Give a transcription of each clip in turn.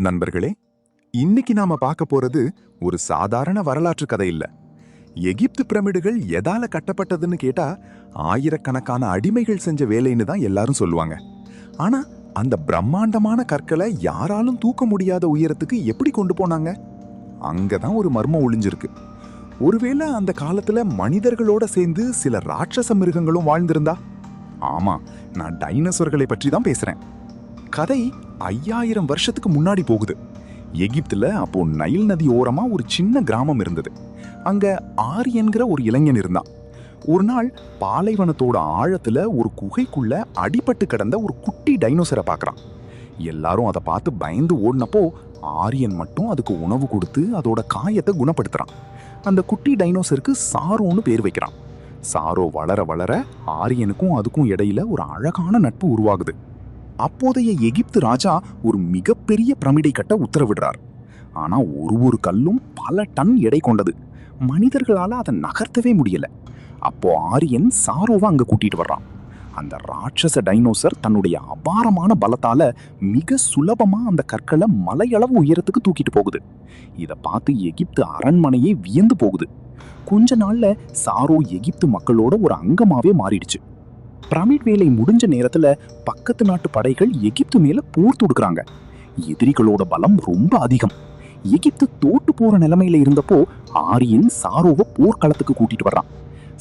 நண்பர்களே, இன்னைக்கு நாம பார்க்க போறது ஒரு சாதாரண வரலாற்று கதை இல்ல. எகிப்து பிரமிடுகள் எதால கட்டப்பட்டதுன்னு கேட்டா ஆயிரக்கணக்கான அடிமைகள் செஞ்ச வேலைன்னு தான் எல்லாரும் சொல்லுவாங்க. ஆனா அந்த பிரம்மாண்டமான கற்களை யாராலும் தூக்க முடியாத உயரத்துக்கு எப்படி கொண்டு போனாங்க? அங்கதான் ஒரு மர்மம் ஒளிஞ்சிருக்கு. ஒருவேளை அந்த காலத்துல மனிதர்களோட சேர்ந்து சில ராட்சச மிருகங்களும் வாழ்ந்திருந்தா? ஆமா, நான் டைனோசர்களை பற்றி தான் பேசுறேன். கதை 5000 வருஷத்துக்கு முன்னாடி போகுது. எகிப்துல அப்போ நைல் நதி ஓரமா ஒரு சின்ன கிராமம் இருந்தது. அங்க ஆரியன்கிற ஒரு இளைஞன் இருந்தான். ஒரு நாள் பாலைவனத்தோட ஆழத்துல ஒரு குகைக்குள்ள அடிபட்டு கிடந்த ஒரு குட்டி டைனோசரை பார்க்கறான். எல்லாரும் அதை பார்த்து பயந்து ஓடினப்போ ஆரியன் மட்டும் அதுக்கு உணவு கொடுத்து அதோட காயத்தை குணப்படுத்துறான். அந்த குட்டி டைனோசருக்கு சாரோன்னு பேர் வைக்கிறான். சாரோ வளர வளர ஆரியனுக்கும் அதுக்கும் இடையில ஒரு அழகான நட்பு உருவாகுது. அப்போதைய எகிப்து ராஜா ஒரு மிகப்பெரிய பிரமிடை கட்ட உத்தரவிடுறார். ஆனா ஒரு கல்லும் பல டன் எடை கொண்டது. மனிதர்களால அதை நகர்த்தவே முடியல. அப்போ ஆரியன் சாரோவை அங்க கூட்டிட்டு வர்றான். அந்த ராட்சச டைனோசர் தன்னுடைய அபாரமான பலத்தால மிக சுலபமா அந்த கற்களை மலையளவு உயரத்துக்கு தூக்கிட்டு போகுது. இதை பார்த்து எகிப்து அரண்மனையே வியந்து போகுது. கொஞ்ச நாள்ல சாரோ எகிப்து மக்களோட ஒரு அங்கமாவே மாறிடுச்சு. பிரமிட் வேலை முடிஞ்ச நேரத்துல பக்கத்து நாட்டு படைகள் எகிப்து மேல போர் தொடுக்கிறாங்க. எதிரிகளோட பலம் ரொம்ப அதிகம். எகிப்து தோட்டு போற நிலைமையில இருந்தப்போ ஆரியன் சாரோவை போர்க்களத்துக்கு கூட்டிட்டு வர்றான்.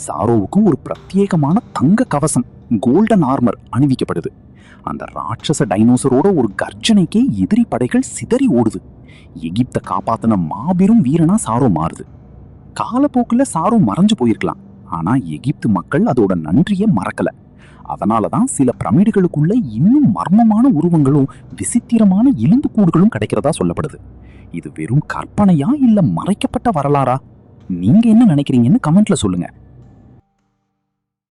சாரோவுக்கு ஒரு பிரத்யேகமான தங்க கவசம், கோல்டன் ஆர்மர் அணிவிக்கப்படுது. அந்த ராட்சச டைனோசரோட ஒரு கர்ஜனைக்கே எதிரி படைகள் சிதறி ஓடுது. எகிப்தை காப்பாத்தின மாபெரும் வீரனா சாரோ மாறுது. காலப்போக்குல சாரோ மறைஞ்சு போயிருக்கலாம். ஆனா எகிப்து மக்கள் அதோட நன்றியை மறக்கல. அதனாலதான் சில பிரமிடுகளுக்குள்ள இன்னும் மர்மமான உருவங்களும் விசித்திரமான எலும்புக்கூடுகளும் கிடைக்கிறதா சொல்லப்படுது. இது வெறும் கற்பனையா இல்ல மறைக்கப்பட்ட வரலாறா? நீங்க என்ன நினைக்கிறீங்கன்னு கமெண்ட்ல சொல்லுங்க.